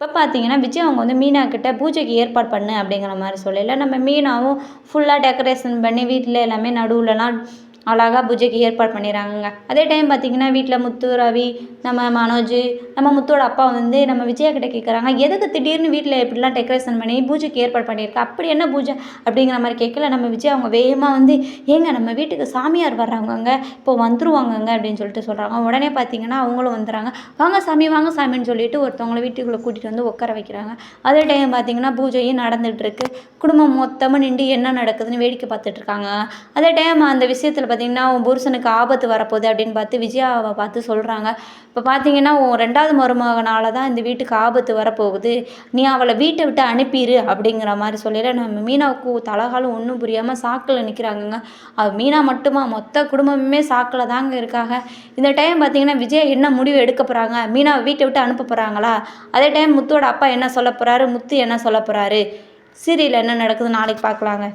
இப்போ பார்த்தீங்கன்னா, விஜய் அவங்க வந்து மீனா கிட்ட பூஜைக்கு ஏற்பாடு பண்ணு அப்படிங்கிற மாரி சொல்லயில, நம்ம மீனாவும் ஃபுல்லா டெக்கரேஷன் பண்ணி வீட்ல எல்லாமே நடுவுலலாம் அழகா பூஜைக்கு ஏற்பாடு பண்ணிறாங்கங்க. அதே டைம் பார்த்தீங்கன்னா, வீட்ல முத்து, ரவி, நம்ம மனோஜ், நம்ம முத்துவோட அப்பா வந்து நம்ம விஜயா கிட்ட கேட்குறாங்க, "எதுக்கு திடீர்னு வீட்ல இப்படிலாம் டெக்கரேஷன் பண்ணி பூஜைக்கு ஏற்பாடு பண்ணியிருக்க? அப்படி என்ன பூஜை?" அப்படிங்கிற மாரி கேட்கல, நம்ம விஜய் அவங்க வேகமா வந்து, "ஏங்க நம்ம வீட்டுக்கு சாமியார் வர்றாங்கங்க, இப்போ வந்துருவாங்கங்க" அப்படின்னு சொல்லிட்டு சொல்றாங்க. உடனே பார்த்தீங்கன்னா, அவங்களும் வந்துர்றாங்க. "வாங்க சாமி, வாங்க சாமின்னு" சொல்லிட்டு ஒருத்தவங்கள வீட்டுக்குள்ள கூட்டிட்டு வந்து உட்கார வைக்கிறாங்க. அதே டைம் பார்த்தீங்கன்னா, பூஜையும் நடந்துட்டுருக்கு. குடும்பம் மொத்தமா நின்டு என்ன நடக்குதுன்னு வேடிக்கை பார்த்துட்ருக்காங்க. அதே டைம் அந்த விஷயத்துல பார்த்தீங்கன்னா, "உன் புருஷனுக்கு ஆபத்து வரப்போகுது" அப்படின்னு பார்த்து விஜயாவ பார்த்து சொல்றாங்க. இப்போ பார்த்தீங்கன்னா, "உன் 2வது மருமகனால தான் இந்த வீட்டுக்கு ஆபத்து வரப்போகுது. நீ அவள வீட்ட விட்டு அனுப்பிரு" அப்படிங்கிற மாரி சொல்லயில, நம்ம மீனாவுக்கு தலகாலும் ஒண்ணும் புரியாம சாக்குல நிக்கிறாங்கங்க. மீனா மட்டுமா, மொத்த குடும்பமுமே சாக்குல தாங்க இருக்காங்க. இந்த டைம் பார்த்தீங்கன்னா, விஜயா என்ன முடிவு எடுக்க போறாங்க? மீனாவ வீட்ட விட்டு அனுப்ப போறாங்களா? அதே டைம் முத்துவோட அப்பா என்ன சொல்ல போறாரு? முத்து என்ன சொல்ல போறாரு? சீரியல்ல என்ன நடக்குதுன்னு நாளைக்கு பார்க்கலாங்க.